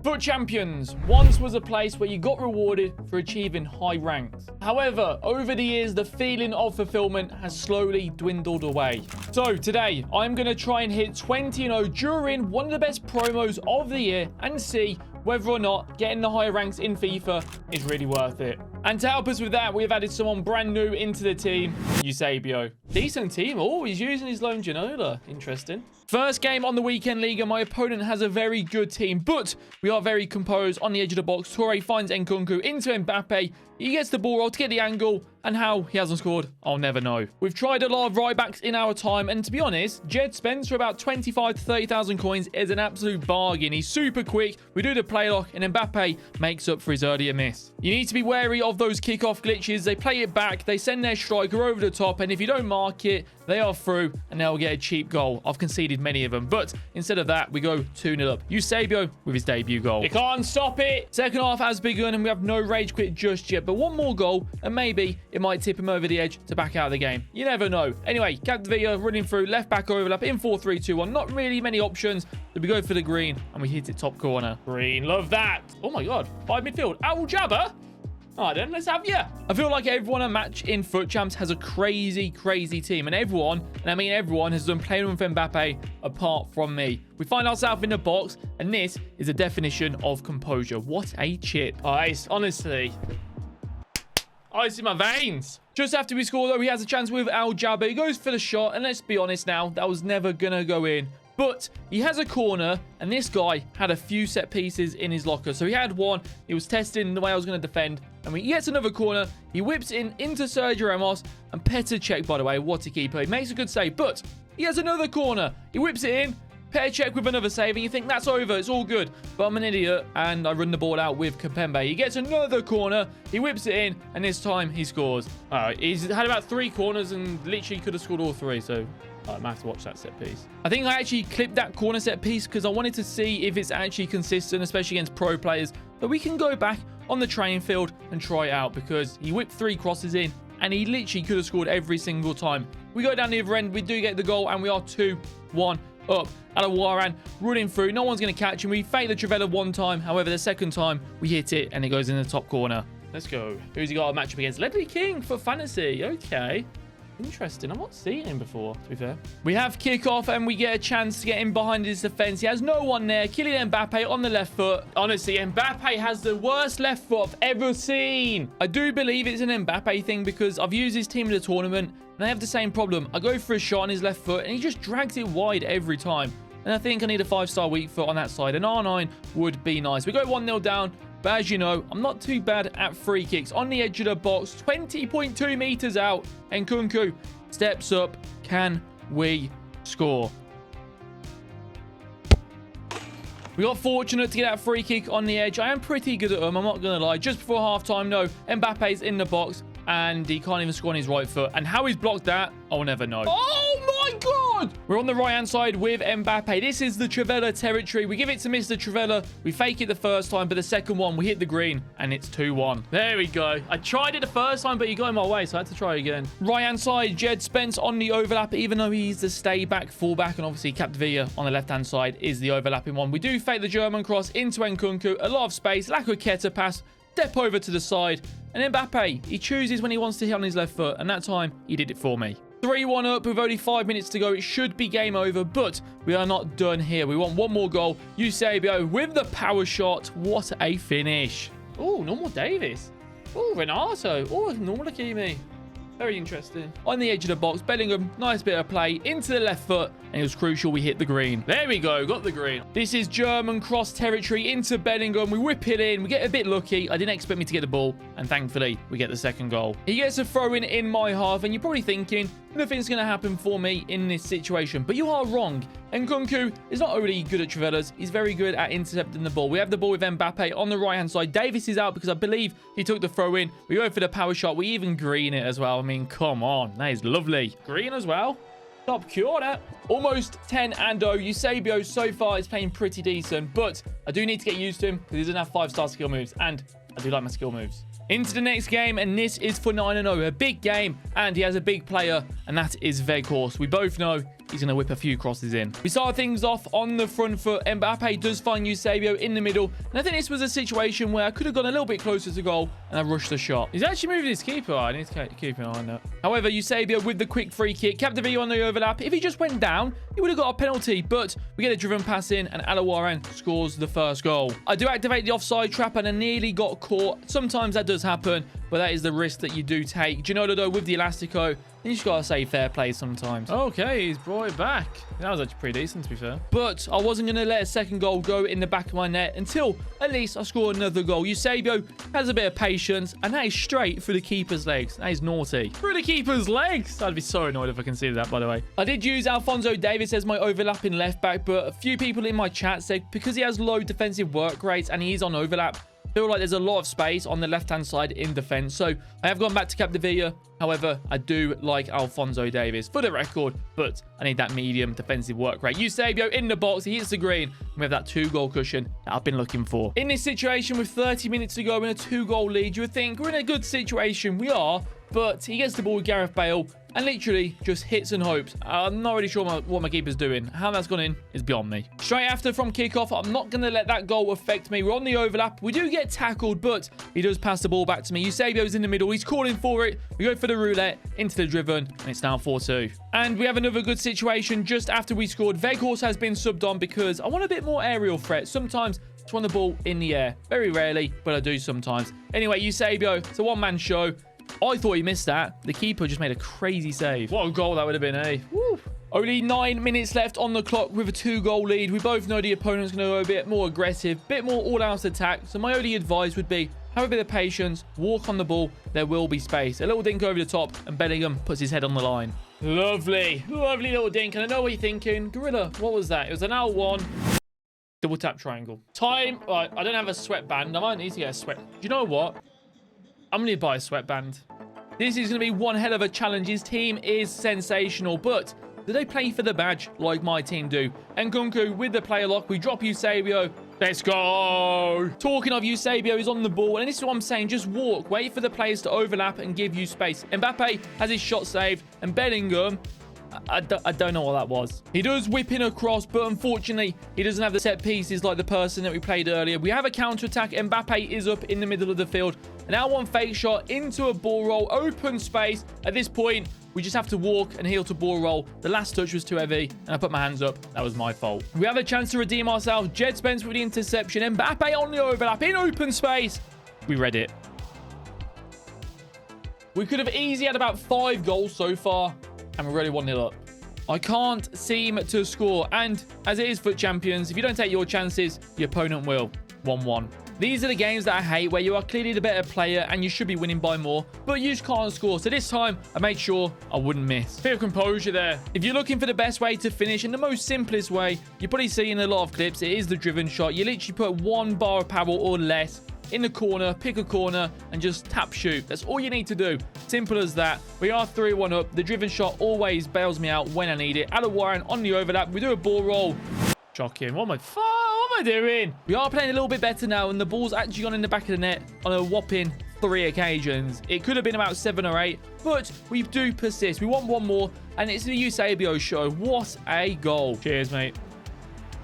FUT Champions once was a place where you got rewarded for achieving high ranks. However, over the years, the feeling of fulfillment has slowly dwindled away. So today, I'm going to try and hit 20-0 during one of the best promos of the year and see whether or not getting the higher ranks in FIFA is really worth it. And to help us with that, we've added someone brand new into the team, Eusebio. Decent team. Oh, he's using his lone Ginola. Interesting. First game on the Weekend League, and my opponent has a very good team, but we are very composed on the edge of the box. Toure finds Nkunku into Mbappe. He gets the ball roll to get the angle, and how he hasn't scored, I'll never know. We've tried a lot of right backs in our time, and to be honest, Jed Spence for about 25 to 30,000 coins is an absolute bargain. He's super quick. We do the play lock, and Mbappe makes up for his earlier miss. You need to be wary of those kickoff glitches. They play it back, they send their striker over the top, and if you don't mark it, they are through, and they'll get a cheap goal. I've conceded many of them, but instead of that, we go 2-0 up. Eusebio with his debut goal. You can't stop it. Second half has begun, and we have no rage quit just yet, but one more goal, and maybe it might tip him over the edge to back out of the game. You never know. Anyway, Capdevilla running through, left back overlap in 4-3-2-1. Not really many options, so we go for the green, and we hit it top corner. Green, love that. Oh my god, 5 midfield. Al Jabba. All right, then, let's have you. I feel like everyone I match in FUT Champs has a crazy, crazy team. And everyone, and I mean everyone, has done playing with Mbappe apart from me. We find ourselves in the box, and this is the definition of composure. What a chip. Ice, honestly. Ice in my veins. Just after we score, though, he has a chance with Al Jabba. He goes for the shot, and let's be honest now, that was never going to go in. But he has a corner, and this guy had a few set pieces in his locker. So he had one. He was testing the way I was going to defend. And when he gets another corner, he whips in into Sergio Ramos. And Petr Cech, by the way, what a keeper. He makes a good save, but he has another corner. He whips it in. Petr Cech with another save, and you think that's over. It's all good. But I'm an idiot, and I run the ball out with Kimpembe. He gets another corner. He whips it in, and this time he scores. He's had about 3 corners and literally could have scored all 3, so I might have to watch that set piece. I think I actually clipped that corner set piece because I wanted to see if it's actually consistent, especially against pro players. But we can go back on the training field and try it out because he whipped 3 crosses in and he literally could have scored every single time. We go down the other end, we do get the goal, and we are 2-1 up. Alawaran running through. No one's going to catch him. We fake the Trivela one time. However, the second time we hit it and it goes in the top corner. Let's go. Who's he got a matchup against? Ledley King for fantasy. Okay. Interesting. I've not seen him before, to be fair. We have kickoff and we get a chance to get him behind his defense. He has no one there. Kylian Mbappe on the left foot. Honestly, Mbappe has the worst left foot I've ever seen. I do believe it's an Mbappe thing because I've used his team in the tournament and I have the same problem. I go for a shot on his left foot and he just drags it wide every time. And I think I need a 5-star weak foot on that side. An R9 would be nice. We go 1-0 down. But as you know, I'm not too bad at free kicks. On the edge of the box, 20.2 meters out. And Nkunku steps up. Can we score? We got fortunate to get that free kick on the edge. I am pretty good at them, I'm not going to lie. Just before halftime, no, Mbappe's in the box. And he can't even score on his right foot. And how he's blocked that, I'll never know. Oh my god! We're on the right-hand side with Mbappe. This is the Trivela territory. We give it to Mr. Trivela. We fake it the first time, but the second one, we hit the green, and it's 2-1. There we go. I tried it the first time, but he got in my way, so I had to try again. Right-hand side, Jed Spence on the overlap, even though he's the stay-back fullback, and obviously Capdevilla on the left-hand side is the overlapping one. We do fake the German cross into Nkunku. A lot of space. Lakueta pass. Step over to the side. And Mbappe, he chooses when he wants to hit on his left foot. And that time, he did it for me. 3-1 up with only 5 minutes to go. It should be game over, but we are not done here. We want one more goal. Eusebio with the power shot. What a finish. Oh, normal Davis. Oh, Renato. Oh, normal Hakimi. Very interesting. On the edge of the box, Bellingham, nice bit of play into the left foot, and it was crucial we hit the green. There we go, got the green. This is German cross territory into Bellingham. We whip it in, we get a bit lucky. I didn't expect me to get the ball, and thankfully, we get the second goal. He gets a throw in my half, and you're probably thinking, nothing's going to happen for me in this situation, but you are wrong. Nkunku is not only good at Trivelas, he's very good at intercepting the ball. We have the ball with Mbappe on the right-hand side. Davis is out because I believe he took the throw in. We go for the power shot. We even green it as well. I mean, come on. That is lovely. Green as well. Top quarter. Almost 10-0. Eusebio so far is playing pretty decent, but I do need to get used to him because he doesn't have 5-star skill moves, and I do like my skill moves. Into the next game, and this is for 9-0. A big game, and he has a big player, and that is Weghorst. We both know he's going to whip a few crosses in. We start things off on the front foot. Mbappe does find Eusebio in the middle. And I think this was a situation where I could have gone a little bit closer to goal and I rushed the shot. He's actually moving his keeper. I need to keep an eye on that. However, Eusebio with the quick free kick. Capdeville on the overlap. If he just went down, he would have got a penalty. But we get a driven pass in and Alawaran scores the first goal. I do activate the offside trap and I nearly got caught. Sometimes that does happen, but that is the risk that you do take. Ginola, though, with the Elastico, you just got to say fair play sometimes. Okay, he's brought it back. That was actually pretty decent, to be fair. But I wasn't going to let a second goal go in the back of my net until at least I score another goal. Eusebio has a bit of patience, and that is straight through the keeper's legs. That is naughty. Through the keeper's legs? I'd be so annoyed if I conceded that, by the way. I did use Alphonso Davies as my overlapping left back, but a few people in my chat said because he has low defensive work rates and he's on overlap, I feel like there's a lot of space on the left-hand side in defense. So I have gone back to Capdeville. However, I do like Alphonso Davies for the record, but I need that medium defensive work rate. Eusebio in the box. He hits the green. We have that 2-goal cushion that I've been looking for. In this situation with 30 minutes to go and a 2-goal lead, you would think we're in a good situation. We are, but he gets the ball with Gareth Bale and literally just hits and hopes. I'm not really sure what my keeper's doing. How that's gone in is beyond me. Straight after from kickoff, I'm not going to let that goal affect me. We're on the overlap. We do get tackled, but he does pass the ball back to me. Eusebio's in the middle. He's calling for it. We go for the roulette into the driven, and it's now 4-2. And we have another good situation just after we scored. Weghorst has been subbed on because I want a bit more aerial threat. Sometimes I just want the ball in the air. Very rarely, but I do sometimes. Anyway, Eusebio, it's a one-man show. I thought he missed that. The keeper just made a crazy save. What a goal that would have been, eh? Woo. Only 9 minutes left on the clock with a 2-goal lead. We both know the opponent's going to go a bit more aggressive, a bit more all-out attack. So my only advice would be have a bit of patience, walk on the ball. There will be space. A little dink over the top, and Bellingham puts his head on the line. Lovely. Lovely little dink. And I know what you're thinking. Gorilla, what was that? It was an L1. Double tap triangle. Time. Right, I don't have a sweatband. I might need to get a sweat. Do you know what? I'm going to buy a sweatband. This is going to be one hell of a challenge. His team is sensational, but do they play for the badge like my team do? Nkunku with the player lock. We drop Eusebio. Let's go. Talking of Eusebio, is on the ball. And this is what I'm saying. Just walk. Wait for the players to overlap and give you space. Mbappe has his shot saved. And Bellingham, I don't know what that was. He does whip in across, but unfortunately, he doesn't have the set pieces like the person that we played earlier. We have a counter-attack. Mbappe is up in the middle of the field. And now one fake shot into a ball roll. Open space. At this point, we just have to walk and heel to ball roll. The last touch was too heavy, and I put my hands up. That was my fault. We have a chance to redeem ourselves. Jed Spence with the interception. Mbappe on the overlap in open space. We read it. We could have easily had about 5 goals so far, and we're already 1-0 up. I can't seem to score, and as it is FUT Champions, if you don't take your chances, your opponent will. 1-1. These are the games that I hate, where you are clearly the better player and you should be winning by more, but you just can't score. So this time, I made sure I wouldn't miss. Bit of composure there. If you're looking for the best way to finish in the most simplest way, you probably see in a lot of clips, it is the driven shot. You literally put 1 bar of power or less in the corner, pick a corner, and just tap shoot. That's all you need to do. Simple as that. We are 3-1 up. The driven shot always bails me out when I need it. Alawaran on the overlap. We do a ball roll. Shocking. What am I doing? We are playing a little bit better now, and the ball's actually gone in the back of the net on a whopping 3 occasions. It could have been about 7 or 8, but we do persist. We want one more, and it's the Eusebio show. What a goal. Cheers, mate.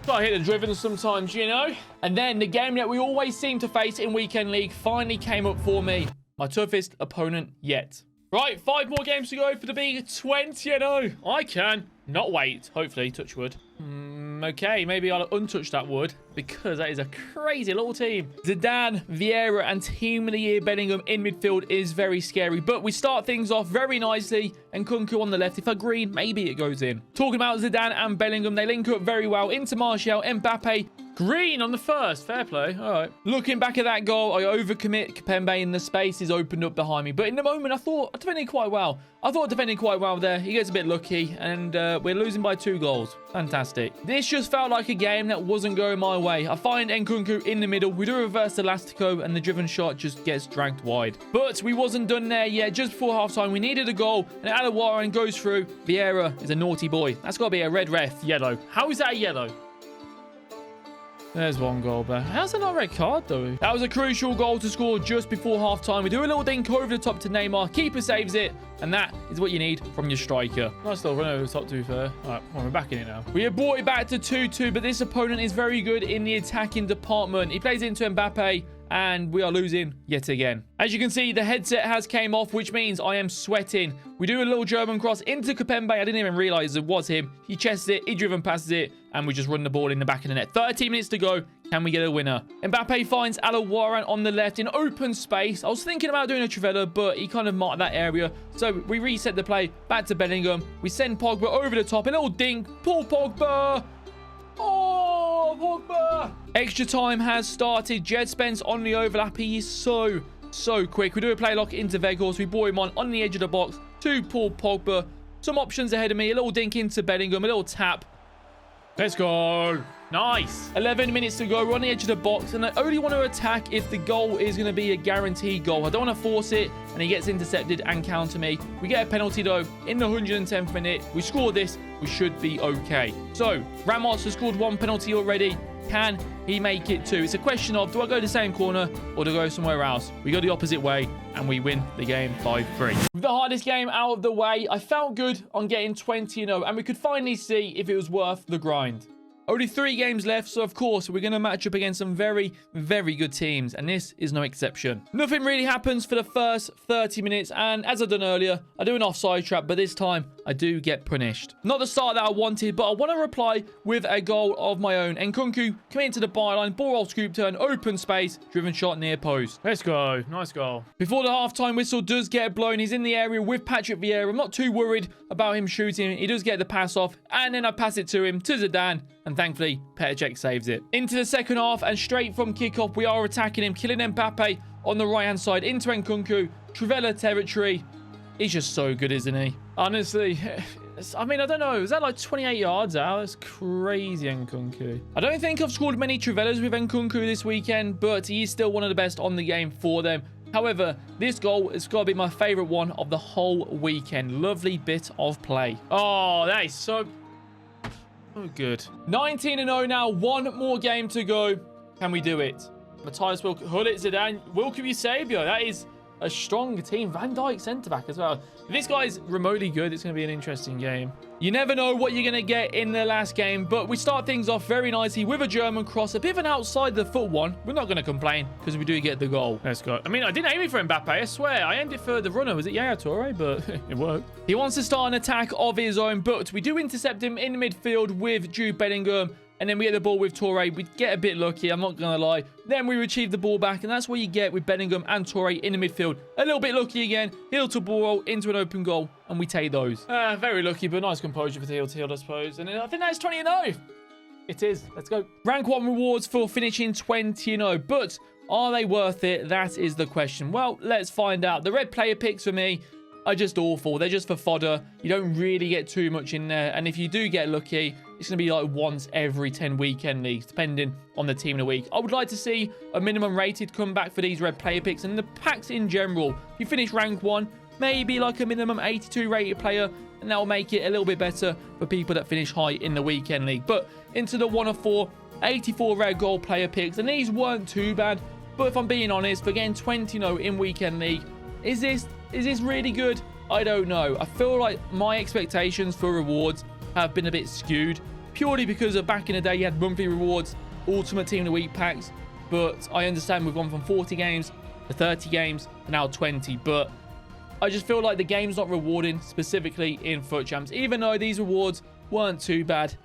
Gotta hit the driven sometimes, you know? And then the game that we always seem to face in Weekend League finally came up for me. My toughest opponent yet. Right, 5 more games to go for the big 20, you know. I can not wait. Hopefully, touch wood. Okay, maybe I'll untouch that wood because that is a crazy little team. Zidane, Vieira, and Team of the Year Bellingham in midfield is very scary. But we start things off very nicely. And Nkunku on the left. If I green, maybe it goes in. Talking about Zidane and Bellingham, they link up very well. Into Martial, Mbappe. Green on the first. Fair play. All right. Looking back at that goal, I overcommit. Kipembe in the space is opened up behind me. But in the moment, I thought I defended quite well. there. He gets a bit lucky, and we're losing by 2 goals. Fantastic. This just felt like a game that wasn't going my way. I find Nkunku in the middle. We do reverse Elastico, and the driven shot just gets dragged wide. But we wasn't done there yet. Just before half-time, we needed a goal, and Alawaran goes through. Vieira is a naughty boy. That's got to be a red ref. Yellow. How is that a yellow? There's one goal back. How's that not a red card, though? That was a crucial goal to score just before half-time. We do a little dink over the top to Neymar. Keeper saves it, and that is what you need from your striker. Nice little run over the top, to be fair. All right, well, we're back in it now. We have brought it back to 2-2, but this opponent is very good in the attacking department. He plays into Mbappe, and we are losing yet again. As you can see, the headset has came off, which means I am sweating. We do a little German cross into Kapembe. I didn't even realize it was him. He chests it, he driven passes it, and we just run the ball in the back of the net. 13 minutes to go. Can we get a winner? Mbappe finds Alawaran on the left in open space. I was thinking about doing a Trivela, but he kind of marked that area. So we reset the play back to Bellingham. We send Pogba over the top. A little dink. Paul Pogba. Oh, Pogba. Extra time has started. Jed Spence on the overlap. He is so quick. We do a play lock into Vegas. We ball him on the edge of the box to Paul Pogba. Some options ahead of me. A little dink into Bellingham. A little tap. Let's go. Nice. 11 minutes to go. We're on the edge of the box, and I only want to attack if the goal is going to be a guaranteed goal. I don't want to force it, and he gets intercepted and counter me. We get a penalty, though, in the 110th minute. We score this. We should be okay. So, Ramos has scored one penalty already. Can he make it two? It's a question of, do I go the same corner or do I go somewhere else? We go the opposite way and we win the game 5-3. With the hardest game out of the way, I felt good on getting 20-0 and we could finally see if it was worth the grind. Only 3 games left, so of course we're going to match up against some very good teams, and this is no exception. Nothing really happens for the first 30 minutes, and as I've done earlier, I do an offside trap, but this time I do get punished. Not the start that I wanted, but I want to reply with a goal of my own. Nkunku coming into the byline, ball roll, scoop turn, open space, driven shot near post. Let's go. Nice goal. Before the halftime whistle does get blown, he's in the area with Patrick Vieira. I'm not too worried about him shooting. He does get the pass off, and then I pass it to him, to Zidane. And thankfully, Petr Cech saves it. Into the second half, and straight from kickoff, we are attacking him, killing Mbappe on the right-hand side, into Nkunku, Trivela territory. He's just so good, isn't he? Honestly, I mean, I don't know. Is that like 28 yards out? That's crazy, Nkunku. I don't think I've scored many Trivelas with Nkunku this weekend, but he is still one of the best on the game for them. However, this goal has got to be my favorite one of the whole weekend. Lovely bit of play. Oh, that is so... Oh, good. 19-0 now. One more game to go. Can we do it? Matthias Wilk, Hullet, Zidane, Wilkie Eusebio. That is a strong team. Van Dijk centre-back as well. If this guy's remotely good, it's going to be an interesting game. You never know what you're going to get in the last game, but we start things off very nicely with a German cross. A bit of an outside the foot one. We're not going to complain because we do get the goal. Let's go. I mean, I didn't aim it for Mbappe. I swear. I aimed it for the runner. Was it Yaya Toure? But it worked. He wants to start an attack of his own, but we do intercept him in midfield with Jude Bellingham. And then we get the ball with Toure. We get a bit lucky, I'm not going to lie. Then we retrieve the ball back. And that's what you get with Bellingham and Toure in the midfield. A little bit lucky again. Heel to ball roll into an open goal. And we take those. Very lucky, but nice composure for the heel to heel, I suppose. And I think that's 20-0. It is. Let's go. Rank 1 rewards for finishing 20-0. But are they worth it? That is the question. Well, let's find out. The red player picks for me are just awful. They're just for fodder. You don't really get too much in there. And if you do get lucky, it's going to be like once every 10 weekend leagues, depending on the team in a week. I would like to see a minimum rated comeback for these red player picks. And the packs in general, if you finish rank 1, maybe like a minimum 82 rated player. And that will make it a little bit better for people that finish high in the weekend league. But into the 1 of 4, 84 red gold player picks. And these weren't too bad. But if I'm being honest, for getting 20-0 in weekend league, is this really good? I don't know. I feel like my expectations for rewards have been a bit skewed, purely because of back in the day you had monthly rewards, ultimate team of the week packs, but I understand we've gone from 40 games to 30 games to now 20, but I just feel like the game's not rewarding, specifically in FUT Champs. Even though these rewards weren't too bad,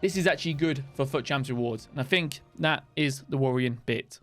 this is actually good for FUT Champs rewards, and I think that is the worrying bit.